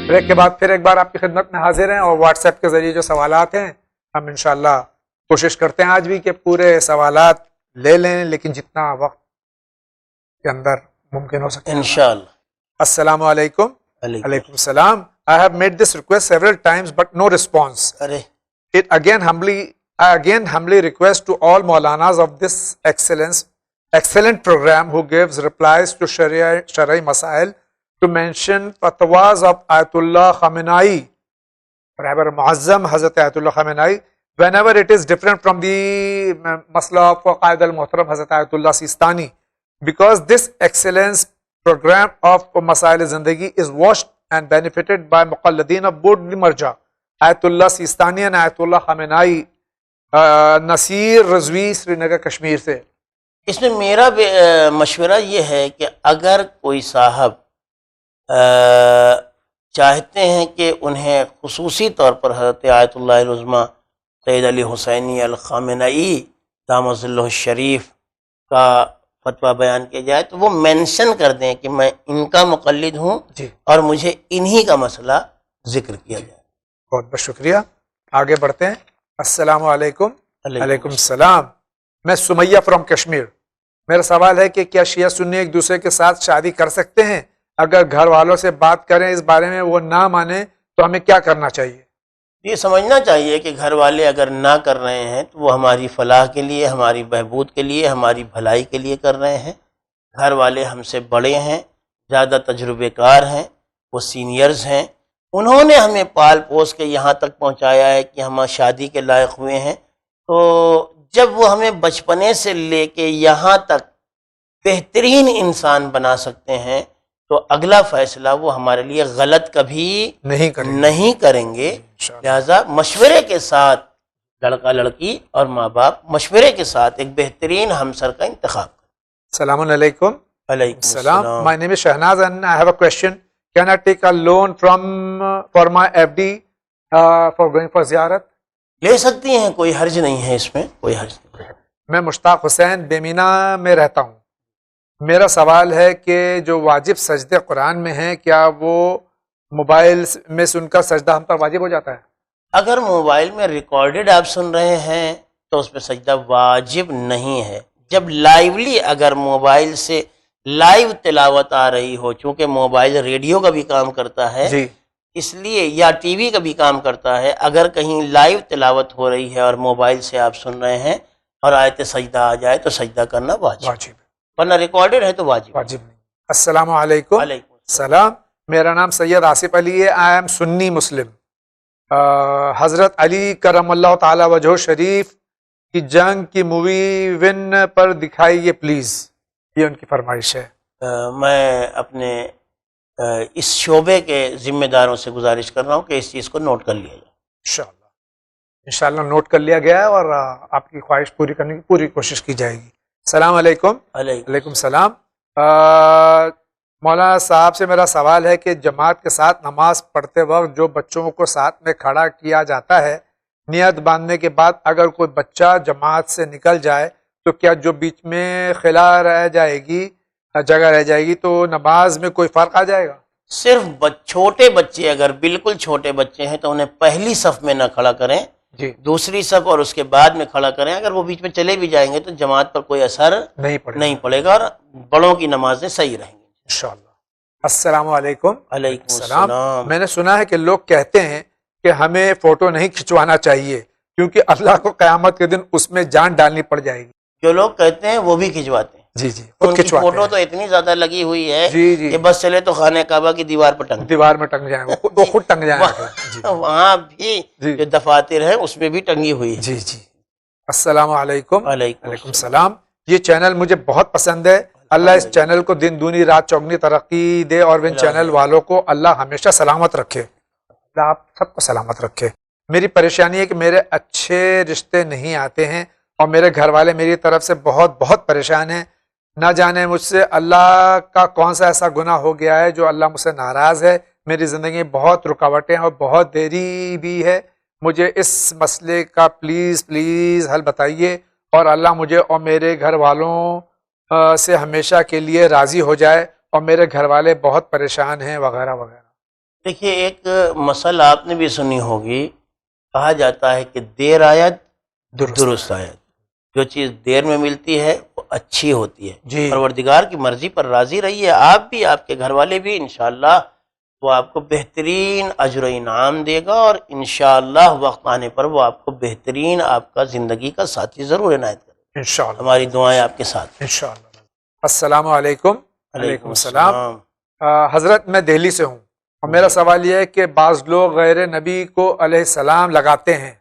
Break کے بعد پھر ایک بار آپ کی خدمت میں حاضر ہیں، اور واٹس ایپ کے ذریعے جو سوالات ہیں ہم انشاءاللہ کوشش کرتے ہیں آج بھی کہ پورے سوالات لے لیں، لیکن جتنا وقت کے اندر ممکن ہو سکے انشاءاللہ۔ السلام علیکم۔ علیکم السلام۔ I have made this request several times but no response. Array I again humbly request to all Maulanas of this excellent program who gives replies to Shari'i Masail to mention fatwas of Ayatollah Khamenei, Rabbi Muazzam Hazrat Ayatollah Khamenei, whenever it is different from the Masla of Qaid al-Muhtaram Hazrat Ayatollah Sistani, because this excellence program of Masail Zindagi is watched and benefited by Muqalladeen of both the Marja, Ayatollah Sistani and Ayatollah Khamenei, Naseer Rizvi سری نگر کشمیر سے۔ اس میں میرا مشورہ یہ ہے کہ اگر کوئی صاحب چاہتے ہیں کہ انہیں خصوصی طور پر حضرت آیت اللہ العظمیٰ سید علی حسینی الخامنئی دامت ظلہ الشریف کا فتویٰ بیان کیا جائے تو وہ مینشن کر دیں کہ میں ان کا مقلد ہوں جی، اور مجھے انہی کا مسئلہ ذکر کیا جائے۔ بہت بہت شکریہ۔ آگے بڑھتے ہیں۔ السلام علیکم۔ علیکم السلام۔ میں سمیہ فرام کشمیر۔ میرا سوال ہے کہ کیا شیعہ سنی ایک دوسرے کے ساتھ شادی کر سکتے ہیں؟ اگر گھر والوں سے بات کریں اس بارے میں وہ نہ مانیں تو ہمیں کیا کرنا چاہیے؟ یہ سمجھنا چاہیے کہ گھر والے اگر نہ کر رہے ہیں تو وہ ہماری فلاح کے لیے، ہماری بہبود کے لیے، ہماری بھلائی کے لیے کر رہے ہیں۔ گھر والے ہم سے بڑے ہیں، زیادہ تجربے کار ہیں، وہ سینئرز ہیں، انہوں نے ہمیں پال پوس کے یہاں تک پہنچایا ہے کہ ہم شادی کے لائق ہوئے ہیں۔ تو جب وہ ہمیں بچپنے سے لے کے یہاں تک بہترین انسان بنا سکتے ہیں تو اگلا فیصلہ وہ ہمارے لیے غلط کبھی نہیں کریں گے۔ لہذا مشورے کے ساتھ لڑکا لڑکی اور ماں باپ مشورے کے ساتھ ایک بہترین ہمسر کا انتخاب کریں۔ السلام علیکم۔ علیکم السلام۔ My name is Shahnaz and I have a question. Can I take a loan for my FD for going for زیارت؟ لے سکتی ہیں، کوئی حرج نہیں ہے، اس میں کوئی حرج نہیں۔ میں مشتاق حسین بیمینا میں رہتا ہوں۔ میرا سوال ہے کہ جو واجب سجدے قرآن میں ہیں کیا وہ موبائل میں سن کر سجدہ ہم پر واجب ہو جاتا ہے؟ اگر موبائل میں ریکارڈڈ آپ سن رہے ہیں تو اس پہ سجدہ واجب نہیں ہے۔ جب لائیولی اگر موبائل سے لائیو تلاوت آ رہی ہو، چونکہ موبائل ریڈیو کا بھی کام کرتا ہے جی، اس لیے یا ٹی وی کا بھی کام کرتا ہے، اگر کہیں لائیو تلاوت ہو رہی ہے اور موبائل سے آپ سن رہے ہیں اور آیت سجدہ آ جائے تو سجدہ کرنا واجب ہے، ورنہ ریکارڈڈ ہے تو واجب نہیں۔ السلام علیکم۔ علیکم السلام۔ میرا نام سید آصف علی ہے۔ آئی ایم سنی مسلم۔ حضرت علی کرم اللہ تعالی وجہ شریف کی جنگ کی مووی ون پر دکھائیے پلیز، یہ ان کی فرمائش ہے۔ میں اپنے اس شعبے کے ذمہ داروں سے گزارش کر رہا ہوں کہ اس چیز کو نوٹ کر لیا جائے۔ انشاءاللہ نوٹ کر لیا گیا ہے اور آپ کی خواہش پوری کرنے کی پوری کوشش کی جائے گی۔ السلام علیکم۔ علیکم السلام۔ مولانا صاحب سے میرا سوال ہے کہ جماعت کے ساتھ نماز پڑھتے وقت جو بچوں کو ساتھ میں کھڑا کیا جاتا ہے، نیت باندھنے کے بعد اگر کوئی بچہ جماعت سے نکل جائے تو کیا جو بیچ میں خلا رہ جائے گی، جگہ رہ جائے گی، تو نماز میں کوئی فرق آ جائے گا؟ صرف چھوٹے بچے اگر بالکل چھوٹے بچے ہیں تو انہیں پہلی صف میں نہ کھڑا کریں، جی، دوسری صف اور اس کے بعد میں کھڑا کریں۔ اگر وہ بیچ میں چلے بھی جائیں گے تو جماعت پر کوئی اثر نہیں پڑے گا اور بڑوں کی نمازیں صحیح رہیں گی انشاءاللہ۔ السلام علیکم۔ علیکم السلام۔ میں نے سنا ہے کہ لوگ کہتے ہیں کہ ہمیں فوٹو نہیں کھنچوانا چاہیے کیونکہ اللہ کو قیامت کے دن اس میں جان ڈالنی پڑ جائے گی۔ جو لوگ کہتے ہیں وہ بھی کھنچواتے ہیں۔ جی جی، ان کی فوٹو تو اتنی زیادہ لگی ہوئی ہے جی کہ بس چلے تو خانہ کعبہ کی دیوار پر ٹنگ جائیں گے، وہ خود ٹنگ جائیں گے۔ وہاں بھی جو دفاتر ہیں اس میں بھی ٹنگی ہوئی ہے۔ جی جی۔ السلام علیکم۔ علیکم السلام۔ یہ چینل مجھے بہت پسند ہے، اللہ اس چینل کو دن دونی رات چوگنی ترقی دے اور ان چینل والوں کو اللہ ہمیشہ سلامت رکھے، اللہ آپ سب کو سلامت رکھے۔ میری پریشانی ہے کہ میرے اچھے رشتے نہیں آتے ہیں اور میرے گھر والے میری طرف سے بہت بہت پریشان ہیں۔ نہ جانے مجھ سے اللہ کا کون سا ایسا گناہ ہو گیا ہے جو اللہ مجھ سے ناراض ہے۔ میری زندگی میں بہت رکاوٹیں اور بہت دیری بھی ہے، مجھے اس مسئلے کا پلیز حل بتائیے اور اللہ مجھے اور میرے گھر والوں سے ہمیشہ کے لیے راضی ہو جائے، اور میرے گھر والے بہت پریشان ہیں وغیرہ وغیرہ۔ دیکھیے ایک مسئلہ آپ نے بھی سنی ہوگی، کہا جاتا ہے کہ دیر آیت درست آیت، جو چیز دیر میں ملتی ہے وہ اچھی ہوتی ہے. جی پروردگار کی مرضی پر راضی رہیے، آپ بھی آپ کے گھر والے بھی، انشاءاللہ وہ آپ کو بہترین اجر و انعام دے گا، اور انشاءاللہ وقت آنے پر وہ آپ کو بہترین آپ کا زندگی کا ساتھی ضرور عنایت کرے. انشاءاللہ، ہماری دعائیں آپ کے ساتھ. انشاءاللہ. السلام علیکم. علیکم السلام. حضرت میں دہلی سے ہوں اور میرا سوال یہ ہے کہ بعض لوگ غیر نبی کو علیہ السلام لگاتے ہیں،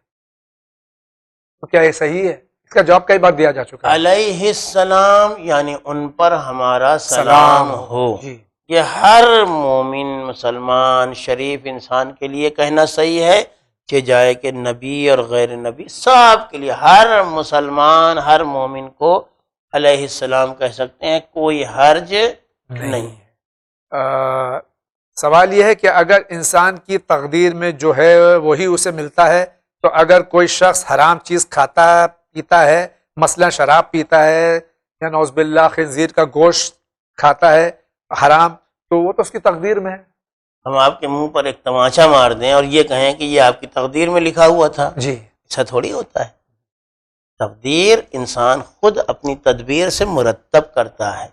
تو کیا یہ صحیح ہے؟ اس کا جواب کئی بار دیا جا چکا ہے. علیہ السلام یعنی ان پر ہمارا سلام ہو. جی یہ ہر مومن مسلمان شریف انسان کے لیے کہنا صحیح ہے کہ جائے کہ نبی اور غیر نبی سب کے لیے، ہر مسلمان ہر مومن کو علیہ السلام کہہ سکتے ہیں، کوئی حرج نہیں. سوال یہ ہے کہ اگر انسان کی تقدیر میں جو ہے وہی اسے ملتا ہے، تو اگر کوئی شخص حرام چیز کھاتا پیتا ہے، مثلا شراب پیتا ہے یا نعوذ باللہ خنزیر کا گوشت کھاتا ہے حرام، تو وہ تو اس کی تقدیر میں ہے. ہم آپ کے منہ پر ایک تماچا مار دیں اور یہ کہیں کہ یہ آپ کی تقدیر میں لکھا ہوا تھا، جی ایسا تھوڑی ہوتا ہے. تقدیر انسان خود اپنی تدبیر سے مرتب کرتا ہے.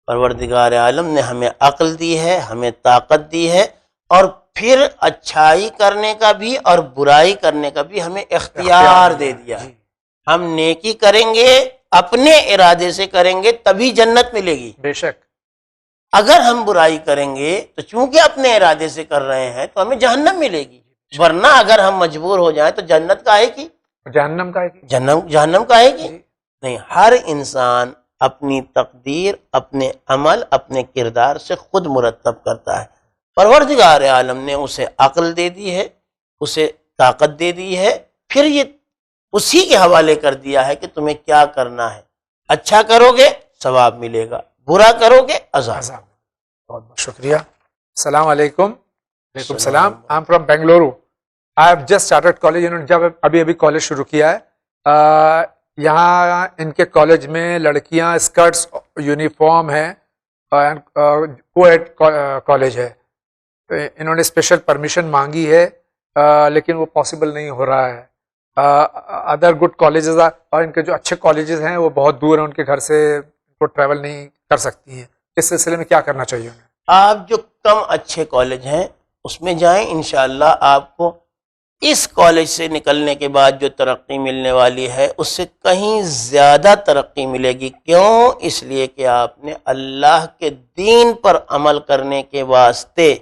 پروردگار عالم نے ہمیں عقل دی ہے، ہمیں طاقت دی ہے، اور پھر اچھائی کرنے کا بھی اور برائی کرنے کا بھی ہمیں اختیار دے دیا ہے. ہم نیکی کریں گے اپنے ارادے سے کریں گے تبھی جنت ملے گی. بے شک. اگر ہم برائی کریں گے تو چونکہ اپنے ارادے سے کر رہے ہیں تو ہمیں جہنم ملے گی، ورنہ اگر ہم مجبور ہو جائیں تو جنت کا ہے کی، جہنم کا ہے کہ جہنم کا ہے کی نہیں. ہر انسان اپنی تقدیر، اپنے عمل، اپنے کردار سے خود مرتب کرتا ہے. پروردگار عالم نے اسے عقل دے دی ہے، اسے طاقت دے دی ہے، پھر یہ اسی کے حوالے کر دیا ہے کہ تمہیں کیا کرنا ہے. اچھا کرو گے ثواب ملے گا، برا کرو گے عذاب. بہت بہت شکریہ. السلام علیکم. وعلیکم السلام. I am from Bengaluru. I have just started college. انہوں نے جب ابھی کالج شروع کیا ہے. یہاں ان کے کالج میں لڑکیاں اسکرٹس یونیفارم ہیں، کوایڈ کالج ہے. انہوں نے اسپیشل پرمیشن مانگی ہے لیکن وہ پاسبل نہیں ہو رہا ہے. ادر گڈ کالجز اور ان کے جو اچھے کالجز ہیں وہ بہت دور ہیں ان کے گھر سے، وہ ٹریول نہیں کر سکتی ہیں. اس سلسلے میں کیا کرنا چاہیے انہیں؟ آپ جو کم اچھے کالج ہیں اس میں جائیں، انشاءاللہ آپ کو اس کالج سے نکلنے کے بعد جو ترقی ملنے والی ہے اس سے کہیں زیادہ ترقی ملے گی. کیوں؟ اس لیے کہ آپ نے اللہ کے دین پر عمل کرنے کے واسطے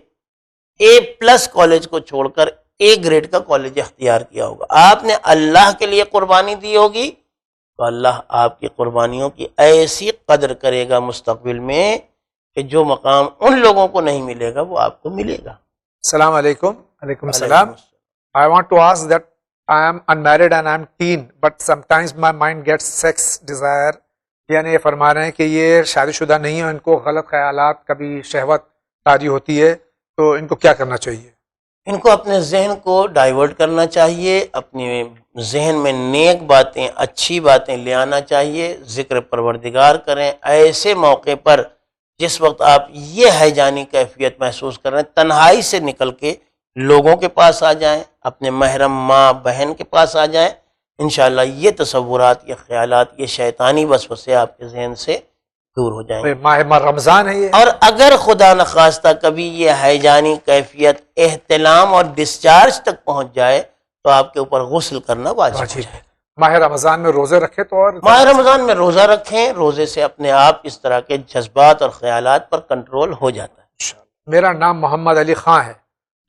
A+ کالج کو چھوڑ کر A گریڈ کا کالج اختیار کیا ہوگا. آپ نے اللہ کے لیے قربانی دی ہوگی تو اللہ آپ کی قربانیوں کی ایسی قدر کرے گا مستقبل میں کہ جو مقام ان لوگوں کو نہیں ملے گا وہ آپ کو ملے گا. السلام علیکم. وعلیکم السلام. I want to ask that I am unmarried and I am teen, but sometimes my mind gets sex desire. یعنی یہ فرما رہے ہیں کہ یہ شادی شدہ نہیں ہے، ان کو غلط خیالات، کبھی شہوت طاری ہوتی ہے، تو ان کو کیا کرنا چاہیے؟ ان کو اپنے ذہن کو ڈائیورٹ کرنا چاہیے، اپنے ذہن میں نیک باتیں، اچھی باتیں لے آنا چاہیے، ذکر پروردگار کریں. ایسے موقع پر جس وقت آپ یہ حیجانی کیفیت محسوس کر رہے ہیں، تنہائی سے نکل کے لوگوں کے پاس آ جائیں، اپنے محرم ماں بہن کے پاس آ جائیں. انشاءاللہ یہ تصورات، یہ خیالات، یہ شیطانی وسوسے آپ کے ذہن سے دور ہو جائیں گے. ماہ رمضان ہے یہ. اور اگر خدا نخواستہ کبھی یہ حیجانی کیفیت احتلام اور ڈسچارج تک پہنچ جائے تو آپ کے اوپر غسل کرنا واجب ہے. ماہ رمضان میں روزے رکھے تو اور ماہ رمضان میں روزہ رکھیں، روزے سے اپنے آپ اس طرح کے جذبات اور خیالات پر کنٹرول ہو جاتا ہے. میرا نام محمد علی خان ہے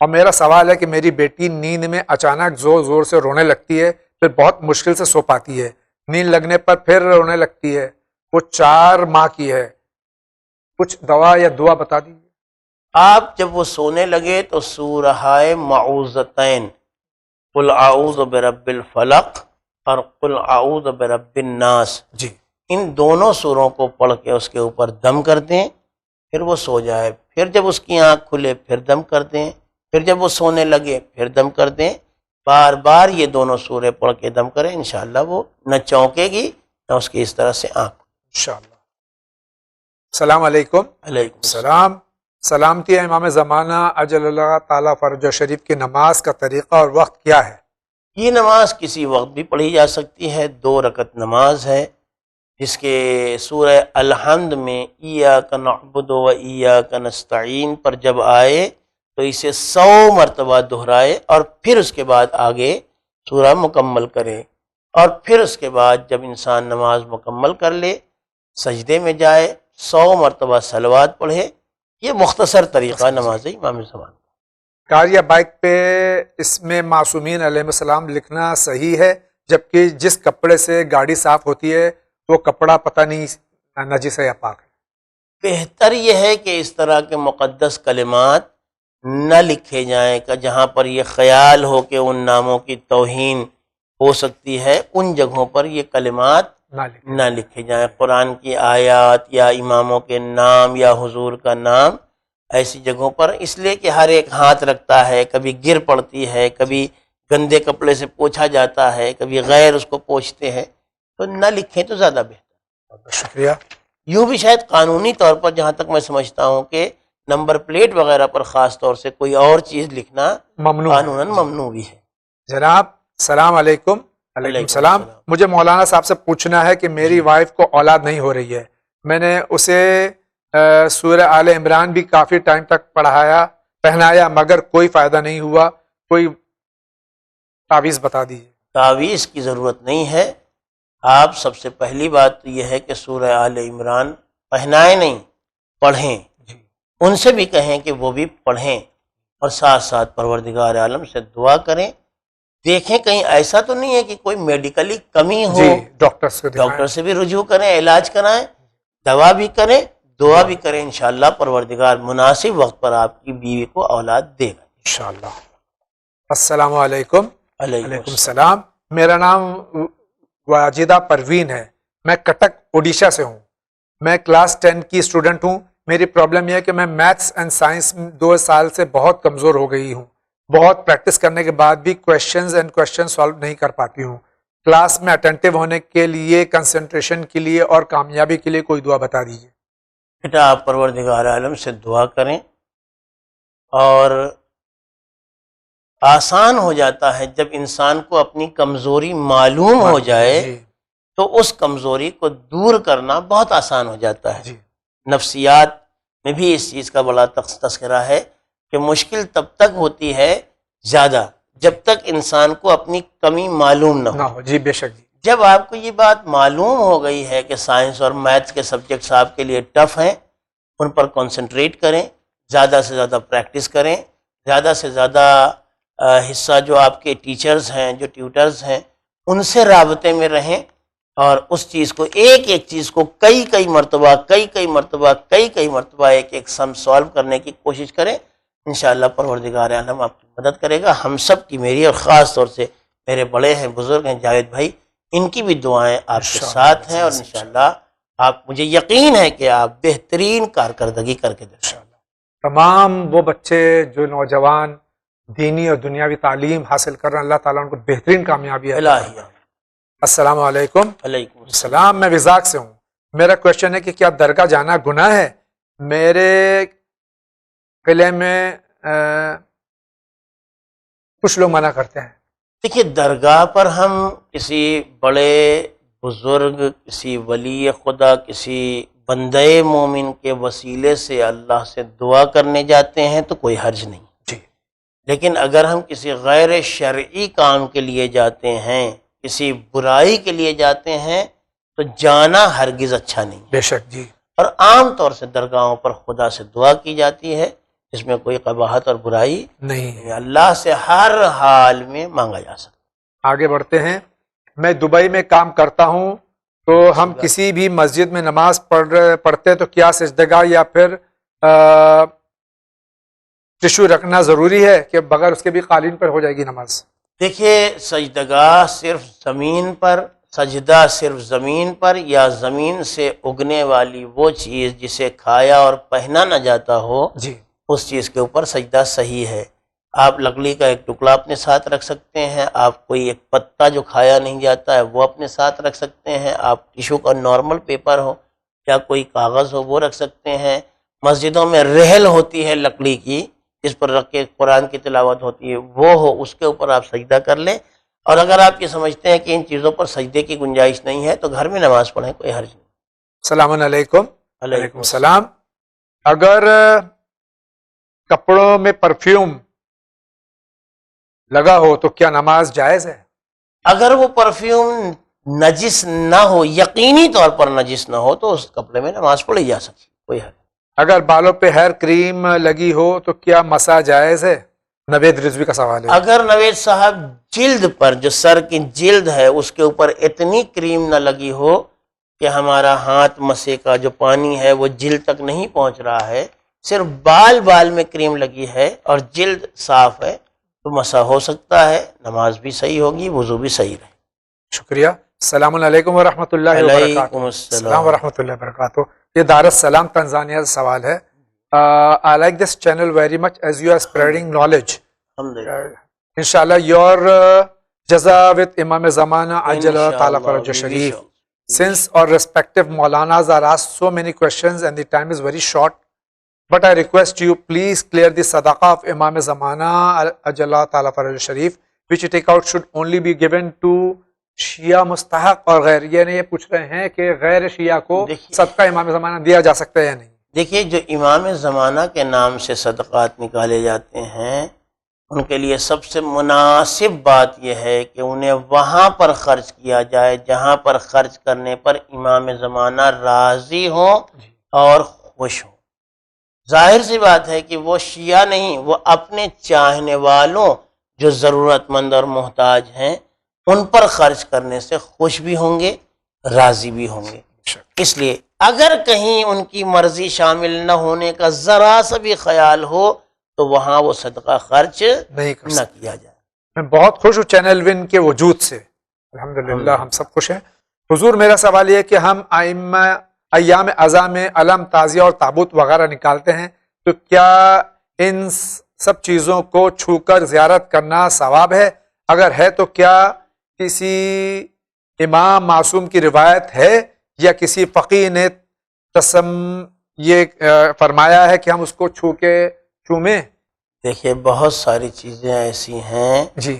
اور میرا سوال ہے کہ میری بیٹی نیند میں اچانک زور زور سے رونے لگتی ہے، پھر بہت مشکل سے سو پاتی ہے. نیند لگنے پر پھر رونے لگتی ہے. وہ 4 ماہ کی ہے. کچھ دوا یا دعا بتا دیجیے. آپ جب وہ سونے لگے تو سورہ معوذتین، قل اعوذ برب الفلق اور قل اعوذ برب الناس، جی ان دونوں سوروں کو پڑھ کے اس کے اوپر دم کر دیں، پھر وہ سو جائے. پھر جب اس کی آنکھ کھلے پھر دم کر دیں، پھر جب وہ سونے لگے پھر دم کر دیں. بار بار یہ دونوں سورے پڑھ کے دم کریں، انشاءاللہ وہ نہ چونکے گی نہ اس کی اس طرح سے آنکھ. انشاءاللہ. السلام علیکم. علیکم السلام. سلامتی ہے امام زمانہ اجل اللہ تعالیٰ فرج شریف کی نماز کا طریقہ اور وقت کیا ہے؟ یہ نماز کسی وقت بھی پڑھی جا سکتی ہے، 2 رکعت نماز ہے، جس کے سورہ الحمد میں ایاک نعبد و ایاک نستعین پر جب آئے تو اسے 100 مرتبہ دہرائے اور پھر اس کے بعد آگے سورہ مکمل کرے، اور پھر اس کے بعد جب انسان نماز مکمل کر لے سجدے میں جائے 100 مرتبہ صلوات پڑھے۔ یہ مختصر طریقہ نماز امام زمان۔ کار یا بائک پہ اس میں معصومین علیہ السلام لکھنا صحیح ہے، جبکہ جس کپڑے سے گاڑی صاف ہوتی ہے وہ کپڑا پتہ نہیں نجس ہے یا پاک ہے؟ بہتر یہ ہے کہ اس طرح کے مقدس کلمات نہ لکھے جائیں کہ جہاں پر یہ خیال ہو کہ ان ناموں کی توہین ہو سکتی ہے، ان جگہوں پر یہ کلمات نہ لکھے جائیں۔ قرآن کی آیات یا اماموں کے نام یا حضور کا نام ایسی جگہوں پر، اس لیے کہ ہر ایک ہاتھ رکھتا ہے، کبھی گر پڑتی ہے، کبھی گندے کپڑے سے پوچھا جاتا ہے، کبھی غیر اس کو پوچھتے ہیں، تو نہ لکھیں تو زیادہ بہتر۔ شکریہ۔ یوں بھی شاید قانونی طور پر جہاں تک میں سمجھتا ہوں کہ نمبر پلیٹ وغیرہ پر خاص طور سے کوئی اور چیز لکھنا ممنوع، قانوناً ممنوع بھی ہے۔ جناب السلام علیکم۔ علیکم السلام۔ مجھے مولانا صاحب سے پوچھنا ہے کہ میری وائف کو اولاد نہیں ہو رہی ہے، میں نے اسے سورہ آل عمران بھی کافی ٹائم تک پہنایا مگر کوئی فائدہ نہیں ہوا، کوئی تعویذ بتا دیجیے۔ تعویذ کی ضرورت نہیں ہے، آپ سب سے پہلی بات تو یہ ہے کہ سورہ آل عمران پہنائیں نہیں، پڑھیں، ان سے بھی کہیں کہ وہ بھی پڑھیں، اور ساتھ ساتھ پروردگار عالم سے دعا کریں۔ دیکھیں کہیں ایسا تو نہیں ہے کہ کوئی میڈیکلی کمی ہو، ڈاکٹر سے بھی رجوع کریں، علاج کرائیں، دوا بھی کریں، دعا بھی کریں، انشاءاللہ پروردگار مناسب وقت پر آپ کی بیوی کو اولاد دے گا انشاءاللہ۔ السلام علیکم۔ علیکم السلام۔ میرا نام واجدہ پروین ہے، میں کٹک اوڈیشہ سے ہوں، میں کلاس 10 کی اسٹوڈنٹ ہوں۔ میری پرابلم یہ ہے کہ میں میتھس اینڈ سائنس 2 سال سے بہت کمزور ہو گئی ہوں، بہت پریکٹس کرنے کے بعد بھی کویشچن سالو نہیں کر پاتی ہوں۔ کلاس میں اٹینٹیو ہونے کے لیے، کنسنٹریشن کے لیے اور کامیابی کے لیے کوئی دعا بتا دیجیے۔ بیٹا آپ پروردگار عالم سے دعا کریں، اور آسان ہو جاتا ہے جب انسان کو اپنی کمزوری معلوم ہو جائے تو اس کمزوری کو دور کرنا بہت آسان ہو جاتا ہے۔ نفسیات میں بھی اس چیز کا بڑا تذکرہ ہے کہ مشکل تب تک ہوتی ہے زیادہ جب تک انسان کو اپنی کمی معلوم نہ ہو۔ جی بے شک۔ جب آپ کو یہ بات معلوم ہو گئی ہے کہ سائنس اور میتھس کے سبجیکٹس آپ کے لیے ٹف ہیں، ان پر کنسنٹریٹ کریں، زیادہ سے زیادہ پریکٹس کریں، زیادہ سے زیادہ حصہ جو آپ کے ٹیچرز ہیں، جو ٹیوٹرز ہیں، ان سے رابطے میں رہیں، اور اس چیز کو ایک چیز کو کئی مرتبہ ایک سم سالو کرنے کی کوشش کریں۔ انشاءاللہ پروردگار عالم آپ کی مدد کرے گا۔ ہم سب کی، میری اور خاص طور سے میرے بڑے ہیں، بزرگ ہیں جاوید بھائی، ان کی بھی دعائیں آپ کے ساتھ ہیں، اور انشاءاللہ آپ، مجھے یقین ہے کہ آپ بہترین کارکردگی کر کے دیں۔ تمام وہ بچے جو نوجوان دینی اور دنیاوی تعلیم حاصل کر رہے ہیں، اللہ تعالیٰ ان کو بہترین کامیابی عطا فرمائے۔ السلام علیکم۔ علیکم السلام۔ میں وزاق سے ہوں، میرا کوشچن ہے کہ کیا درگاہ جانا گناہ ہے؟ میرے قلعے میں کچھ لوگ منع کرتے ہیں۔ دیکھیے، درگاہ پر ہم کسی بڑے بزرگ، کسی ولی خدا، کسی بندے مومن کے وسیلے سے اللہ سے دعا کرنے جاتے ہیں تو کوئی حرج نہیں جی، لیکن اگر ہم کسی غیر شرعی کام کے لیے جاتے ہیں، کسی برائی کے لیے جاتے ہیں، تو جانا ہرگز اچھا نہیں۔ بے شک جی۔ اور عام طور سے درگاہوں پر خدا سے دعا کی جاتی ہے، اس میں کوئی قباحت اور برائی نہیں، اللہ سے ہر حال میں مانگا جا سکتا۔ آگے بڑھتے ہیں۔ میں دبئی میں کام کرتا ہوں، تو ہم کسی بھی مسجد میں نماز پڑھتے تو کیا سجدگاہ یا پھر ٹشو رکھنا ضروری ہے کہ بغیر اس کے بھی قالین پر ہو جائے گی نماز؟ دیکھیے، سجدگاہ صرف زمین پر، سجدہ صرف زمین پر، یا زمین سے اگنے والی وہ چیز جسے کھایا اور پہنا نہ جاتا ہو، جی، اس چیز کے اوپر سجدہ صحیح ہے۔ آپ لکڑی کا ایک ٹکڑا اپنے ساتھ رکھ سکتے ہیں، آپ کوئی ایک پتا جو کھایا نہیں جاتا ہے وہ اپنے ساتھ رکھ سکتے ہیں، آپ ٹیشو کا نارمل پیپر ہو یا کوئی کاغذ ہو وہ رکھ سکتے ہیں، مسجدوں میں رحل ہوتی ہے لکڑی کی جس پر رکھ کے قرآن کی تلاوت ہوتی ہے، وہ ہو، اس کے اوپر آپ سجدہ کر لیں. اور اگر آپ یہ سمجھتے ہیں کہ ان چیزوں پر سجدے کی گنجائش نہیں ہے تو گھر میں نماز پڑھیں، کوئی حرج نہیں. السلام علیکم. علیکم السلام. اگر کپڑوں میں پرفیوم لگا ہو تو کیا نماز جائز ہے؟ اگر وہ پرفیوم نجس نہ ہو، یقینی طور پر نجس نہ ہو، تو اس کپڑے میں نماز پڑھی جا سکتی، کوئی حرج نہیں. اگر بالوں پہ ہیئر کریم لگی ہو تو کیا مسح جائز ہے؟ نوید رضوی کا سوال ہے. اگر نوید صاحب جلد پر، جو سر کی جلد ہے اس کے اوپر اتنی کریم نہ لگی ہو کہ ہمارا ہاتھ مسے کا جو پانی ہے وہ جلد تک نہیں پہنچ رہا ہے، صرف بال میں کریم لگی ہے اور جلد صاف ہے، تو مسح ہو سکتا ہے، نماز بھی صحیح ہوگی، وضو بھی صحیح رہے. شکریہ. السلام علیکم ورحمۃ اللہ علیکم وبرکاتہ. السلام. السلام ورحمۃ اللہ وبرکاتہ. یہ دار السلام تنزانیہ سے سوال ہے. I like this channel very much as you are spreading knowledge. الحمدللہ. Inshallah, your jaza with Imam Zamana Ajala Ta'ala Faraj Sharif. Since our respective Maulanas are asked so many questions and the time is very short, but I request you please clear the sadaqah of Imam Zamana Ajala Ta'ala Faraj Sharif, which you take out should only be given to شیعہ مستحق اور غیر. یہ نہیں یہ پوچھ رہے ہیں کہ غیر شیعہ کو صدقہ امام زمانہ دیا جا سکتا ہے یا نہیں. دیکھیے، جو امام زمانہ کے نام سے صدقات نکالے جاتے ہیں ان کے لیے سب سے مناسب بات یہ ہے کہ انہیں وہاں پر خرچ کیا جائے جہاں پر خرچ کرنے پر امام زمانہ راضی ہوں اور خوش ہوں. ظاہر سی بات ہے کہ وہ شیعہ نہیں، وہ اپنے چاہنے والوں جو ضرورت مند اور محتاج ہیں ان پر خرچ کرنے سے خوش بھی ہوں گے، راضی بھی ہوں گے. اس لیے اگر کہیں ان کی مرضی شامل نہ ہونے کا ذرا سا بھی خیال ہو تو وہاں وہ صدقہ خرچ نہیں کر نہ سکتے. کیا جائے. میں بہت خوش ہوں چینل ون کے وجود سے، الحمدللہ ہم سب خوش ہیں. حضور میرا سوال یہ ہے کہ ہم ایام عزا میں علم، تعزیہ اور تابوت وغیرہ نکالتے ہیں، تو کیا ان سب چیزوں کو چھو کر زیارت کرنا ثواب ہے؟ اگر ہے تو کیا کسی امام معصوم کی روایت ہے یا کسی فقیہ نے یہ فرمایا ہے کہ ہم اس کو چومیں؟ دیکھیے، بہت ساری چیزیں ایسی ہیں جی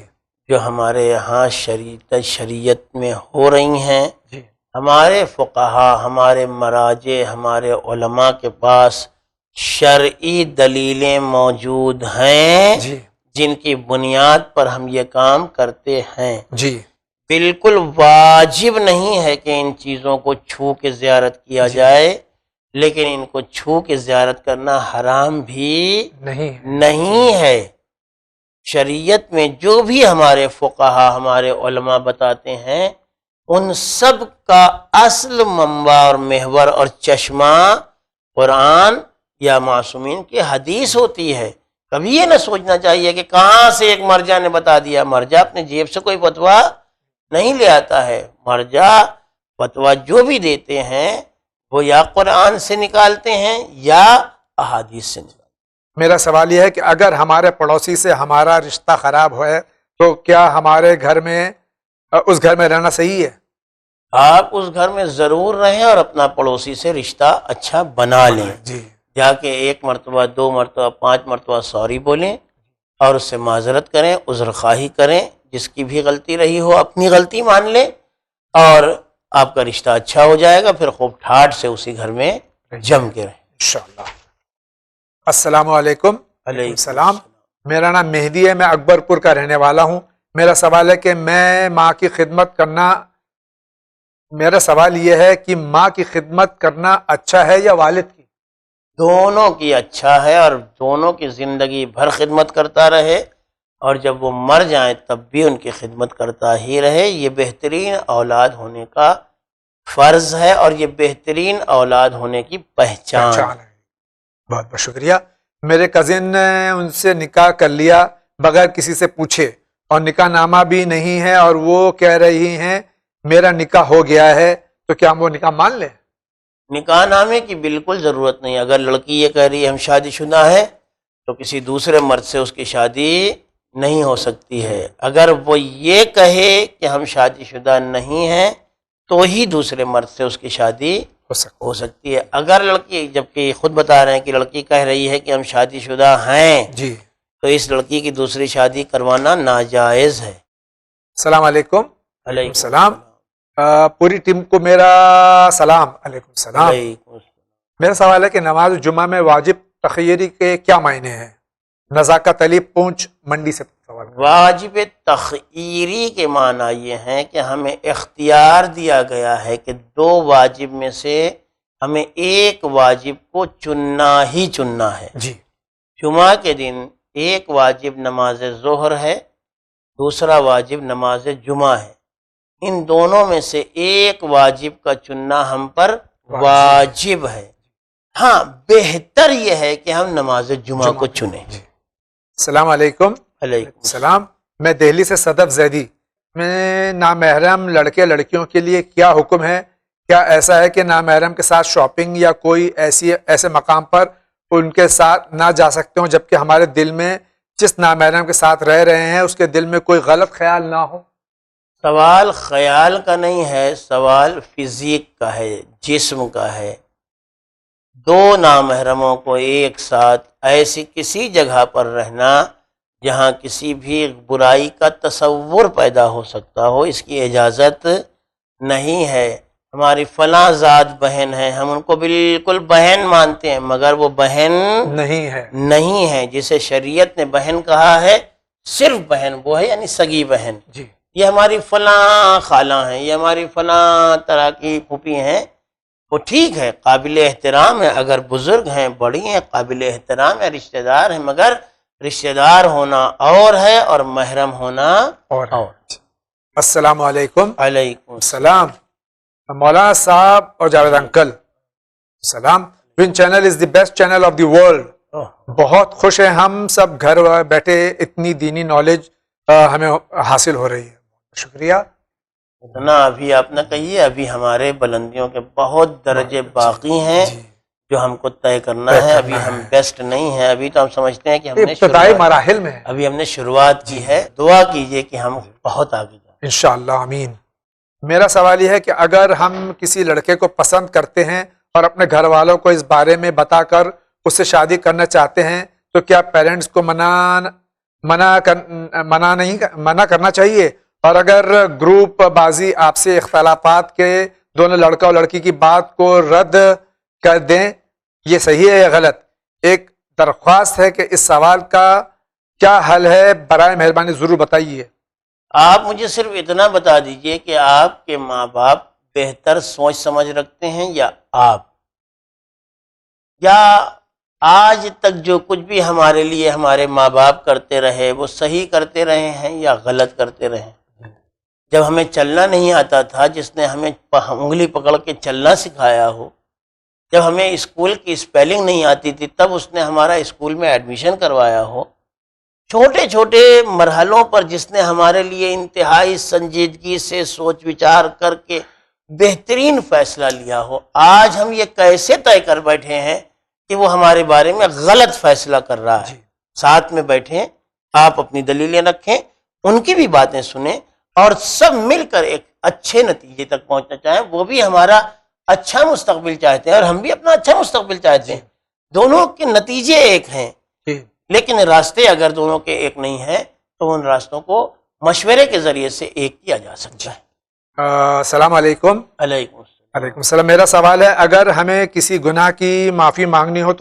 جو ہمارے یہاں شریعت میں ہو رہی ہیں. جی ہمارے فقہا، ہمارے مراجع، ہمارے علماء کے پاس شرعی دلیلیں موجود ہیں جی جن کی بنیاد پر ہم یہ کام کرتے ہیں. جی بالکل واجب نہیں ہے کہ ان چیزوں کو چھو کے زیارت کیا جائے، لیکن ان کو چھو کے زیارت کرنا حرام بھی نہیں ہے. شریعت میں جو بھی ہمارے فقہا، ہمارے علماء بتاتے ہیں ان سب کا اصل منبع اور محور اور چشمہ قرآن یا معصومین کی حدیث ہوتی ہے. کبھی یہ نہ سوچنا چاہیے کہ کہاں سے ایک مرجع نے بتا دیا. مرجع اپنے جیب سے کوئی فتویٰ نہیں لے آتا ہے. مرجع فتویٰ جو بھی دیتے ہیں وہ یا قرآن سے نکالتے ہیں یا احادیث سے نکالتے ہیں. میرا سوال یہ ہے کہ اگر ہمارے پڑوسی سے ہمارا رشتہ خراب ہے تو کیا ہمارے گھر میں اس گھر میں رہنا صحیح ہے؟ آپ اس گھر میں ضرور رہیں اور اپنا پڑوسی سے رشتہ اچھا بنا لیں. جی جا کے 1 مرتبہ 2 مرتبہ 5 مرتبہ سوری بولیں اور اس سے معذرت کریں، عذر خواہی کریں. جس کی بھی غلطی رہی ہو اپنی غلطی مان لیں اور آپ کا رشتہ اچھا ہو جائے گا. پھر خوب ٹھاٹ سے اسی گھر میں جم کے رہیں انشاءاللہ. السلام علیکم. علیکم السلام. میرا نام مہدی ہے، میں اکبر پور کا رہنے والا ہوں. میرا سوال ہے کہ ماں کی خدمت کرنا اچھا ہے یا والد کی؟ دونوں کی اچھا ہے اور دونوں کی زندگی بھر خدمت کرتا رہے اور جب وہ مر جائیں تب بھی ان کی خدمت کرتا ہی رہے. یہ بہترین اولاد ہونے کا فرض ہے اور یہ بہترین اولاد ہونے کی پہچان ہے. بہت بہت شکریہ. میرے کزن نے ان سے نکاح کر لیا بغیر کسی سے پوچھے اور نکاح نامہ بھی نہیں ہے اور وہ کہہ رہی ہیں میرا نکاح ہو گیا ہے، تو کیا ہم وہ نکاح مان لیں؟ نکاح نامے کی بالکل ضرورت نہیں. اگر لڑکی یہ کہہ رہی ہے ہم شادی شدہ ہے تو کسی دوسرے مرد سے اس کی شادی نہیں ہو سکتی ہے. اگر وہ یہ کہے کہ ہم شادی شدہ نہیں ہیں تو ہی دوسرے مرد سے اس کی شادی ہو سکتی ہے. اگر لڑکی، جبکہ خود بتا رہے ہیں کہ لڑکی کہہ رہی ہے کہ ہم شادی شدہ ہیں، جی. تو اس لڑکی کی دوسری شادی کروانا ناجائز ہے. السلام علیکم. علیکم السلام. پوری ٹیم کو میرا سلام. علیکم السلام. علیکم السلام. میرا سوال ہے کہ نماز جمعہ میں واجب تخیری کے کیا معنی ہیں؟ نزاکت علی پونچھ منڈی سے سوال. واجب تخیری کے معنی یہ ہیں کہ ہمیں اختیار دیا گیا ہے کہ دو واجب میں سے ہمیں ایک واجب کو چننا ہی چننا ہے. جی. جمعہ کے دن ایک واجب نماز ظہر ہے، دوسرا واجب نماز جمعہ ہے. ان دونوں میں سے ایک واجب کا چننا ہم پر واجب ہے. ہاں، بہتر یہ ہے کہ ہم نماز جمعہ کو چنیں. جی. السلام علیکم. علیکم السلام. میں دہلی سے صدف زیدی. میں نامحرم لڑکے لڑکیوں کے لیے کیا حکم ہے؟ کیا ایسا ہے کہ نامحرم کے ساتھ شاپنگ یا کوئی ایسے مقام پر ان کے ساتھ نہ جا سکتے ہوں جبکہ ہمارے دل میں جس نامحرم کے ساتھ رہ رہے ہیں اس کے دل میں کوئی غلط خیال نہ ہو؟ سوال خیال کا نہیں ہے، سوال فزیک کا ہے، جسم کا ہے. دو نامحرموں کو ایک ساتھ ایسی کسی جگہ پر رہنا جہاں کسی بھی برائی کا تصور پیدا ہو سکتا ہو، اس کی اجازت نہیں ہے. ہماری فلاں ذات بہن ہے، ہم ان کو بالکل بہن مانتے ہیں، مگر وہ بہن نہیں ہے. جسے شریعت نے بہن کہا ہے، صرف بہن وہ ہے، یعنی سگی بہن. جی. یہ ہماری فلاں خالہ ہیں، یہ ہماری فلاں طرح کی پھوپھی ہیں. وہ ٹھیک ہے، قابل احترام ہے، اگر بزرگ ہیں، بڑی ہیں، قابل احترام ہے، رشتہ دار ہیں، مگر رشتہ دار ہونا اور ہے اور محرم ہونا اور. السلام علیکم. علیکم السلام. مولانا صاحب اور جاوید انکل سلام. One channel is the best channel of the world. بہت خوش ہیں ہم سب گھر بیٹھے اتنی دینی نالج ہمیں حاصل ہو رہی ہے. شکریہ. اتنا ابھی آپ نہ کہیے، ابھی ہمارے بلندیوں کے بہت درجے باقی ہیں جو ہم کو طے کرنا ہے. ابھی ہم بیسٹ نہیں ہیں، ابھی تو ہم سمجھتے ہیں کہ ہم نے ابتدائی مراحل میں ابھی ہم نے شروعات کی ہے. دعا کیجئے کہ ہم بہت آگے جائیں انشاءاللہ. آمین. میرا سوال یہ ہے کہ اگر ہم کسی لڑکے کو پسند کرتے ہیں اور اپنے گھر والوں کو اس بارے میں بتا کر اس سے شادی کرنا چاہتے ہیں تو کیا پیرنٹس کو منع کرنا چاہیے؟ اور اگر گروپ بازی آپسی اختلافات کے دونوں لڑکا اور لڑکی کی بات کو رد کر دیں، یہ صحیح ہے یا غلط؟ ایک درخواست ہے کہ اس سوال کا کیا حل ہے، برائے مہربانی ضرور بتائیے. آپ مجھے صرف اتنا بتا دیجئے کہ آپ کے ماں باپ بہتر سوچ سمجھ رکھتے ہیں یا آپ، یا آج تک جو کچھ بھی ہمارے لیے ہمارے ماں باپ کرتے رہے وہ صحیح کرتے رہے ہیں یا غلط کرتے رہے ہیں. جب ہمیں چلنا نہیں آتا تھا، جس نے ہمیں انگلی پکڑ کے چلنا سکھایا ہو، جب ہمیں اسکول کی اسپیلنگ نہیں آتی تھی تب اس نے ہمارا اسکول میں ایڈمیشن کروایا ہو، چھوٹے چھوٹے مرحلوں پر جس نے ہمارے لیے انتہائی سنجیدگی سے سوچ وچار کر کے بہترین فیصلہ لیا ہو، آج ہم یہ کیسے طے کر بیٹھے ہیں کہ وہ ہمارے بارے میں غلط فیصلہ کر رہا ہے؟ ساتھ میں بیٹھیں، آپ اپنی دلیلیں رکھیں، ان کی بھی باتیں سنیں اور سب مل کر ایک اچھے نتیجے تک پہنچنا چاہیں. وہ بھی ہمارا اچھا مستقبل چاہتے ہیں اور ہم بھی اپنا اچھا مستقبل چاہتے ہیں. دونوں کے نتیجے ایک ہیں، لیکن راستے اگر دونوں کے ایک نہیں ہیں تو ان راستوں کو مشورے کے ذریعے سے ایک کیا جا سکتا ہے. السلام علیکم. علیکم السلام. علیکم السلام. میرا سوال ہے اگر ہمیں کسی گناہ کی معافی مانگنی ہو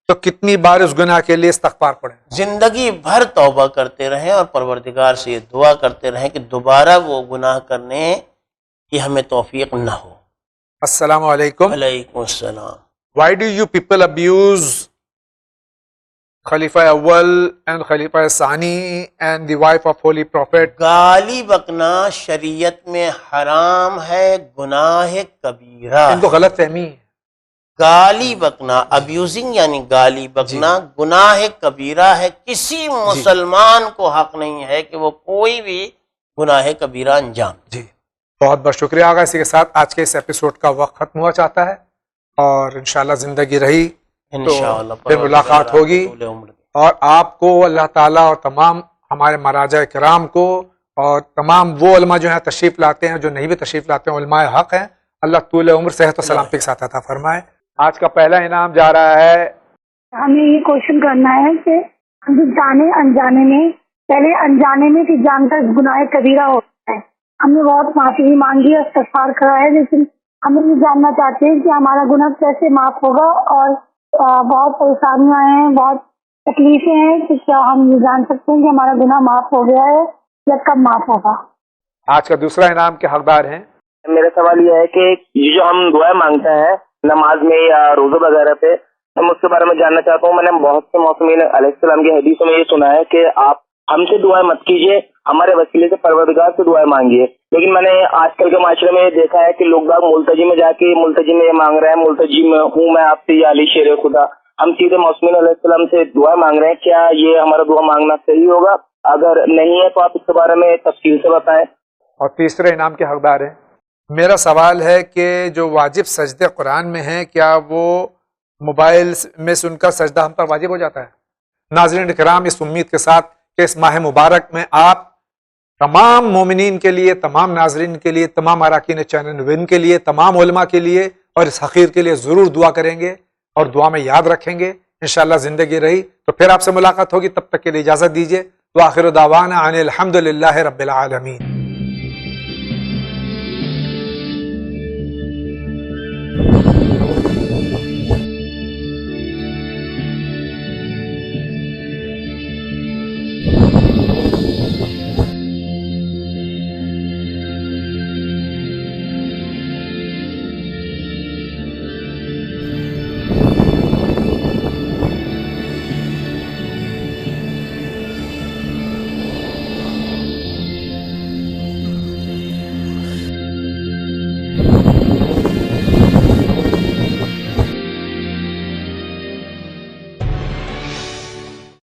تو کتنی بار اس گناہ کے لیے استغفار پڑھیں؟ زندگی بھر توبہ کرتے رہیں اور پروردگار سے یہ دعا کرتے رہیں کہ دوبارہ وہ گناہ کرنے کی ہمیں توفیق نہ ہو. السلام علیکم. علیکم السلام. Why do you people abuse خلیفہ اول and خلیفہ ثانی and the wife of holy prophet? گالی بکنا شریعت میں حرام ہے، گناہ کبیرہ. ان کو غلط فہمی ہے. گالی بکنا، ابیوزنگ یعنی گالی بکنا گناہ کبیرہ ہے. کسی مسلمان کو حق نہیں ہے کہ وہ کوئی بھی گناہ کبیرہ انجام. جی بہت بہت شکریہ آقا. اسی کے ساتھ آج کے اس ایپیسوڈ کا وقت ختم ہوا چاہتا ہے اور انشاءاللہ زندگی رہی انشاءاللہ پھر ملاقات ہوگی. اور آپ کو اللہ تعالیٰ اور تمام ہمارے مراجع کرام کو اور تمام وہ علماء جو ہیں تشریف لاتے ہیں، جو نہیں بھی تشریف لاتے ہیں علماء حق ہیں، اللہ طول عمر صحت و سلامتی کے ساتھ عطا فرمائے. آج کا پہلا انعام جا رہا ہے. ہمیں یہ کوشچن کرنا ہے کہ ہم جانے انجانے میں، پہلے انجانے میں کہ جان کر گناہ کبیرہ ہوتا ہے، ہم نے بہت معافی مانگی اور استغفار کرا ہے، لیکن ہم یہ جاننا چاہتے ہیں کہ ہمارا گناہ کیسے معاف ہوگا، اور بہت پریشانیاں ہیں، بہت تکلیفیں ہیں، کہ کیا ہم یہ جان سکتے ہیں کہ ہمارا گناہ معاف ہو گیا ہے یا کب معاف ہوگا. آج کا دوسرا انعام کے حقدار ہیں. میرا سوال یہ ہے کہ یہ جو ہم دعائیں مانگتے ہیں نماز میں یا روزہ وغیرہ پہ، ہم اس کے بارے میں جاننا چاہتا ہوں. میں نے بہت سے موسمین علیہ السلام کی حدیثوں میں یہ سنا ہے کہ آپ ہم سے دعائیں مت کیجیے، ہمارے وسیلے سے پروردگار سے دعائیں مانگیے. لیکن میں نے آج کل کے معاشرے میں یہ دیکھا ہے کہ لوگ باگ ملتجی میں جا کے ملتجی میں یہ مانگ رہے ہیں، ملتجی میں ہوں میں آپ سے یا علی شیر خدا. ہم سیدھے موسمین علیہ السلام سے دعائیں مانگ رہے ہیں، کیا یہ ہمارا دعا مانگنا صحیح ہوگا؟ اگر نہیں ہے تو آپ اس کے بارے میں تفصیل سے بتائیں. اور تیسرے انعام کے حقدار ہیں. میرا سوال ہے کہ جو واجب سجدے قرآن میں ہیں، کیا وہ موبائل میں سن کر سجدہ ہم پر واجب ہو جاتا ہے؟ ناظرین کرام، اس امید کے ساتھ کہ اس ماہ مبارک میں آپ تمام مومنین کے لیے، تمام ناظرین کے لیے، تمام اراکین چینل ون کے لیے، تمام علماء کے لیے اور اس حقیر کے لیے ضرور دعا کریں گے اور دعا میں یاد رکھیں گے. انشاءاللہ زندگی رہی تو پھر آپ سے ملاقات ہوگی. تب تک کے لیے اجازت دیجیے. وآخر دعوانا ان الحمد للہ رب العالمین.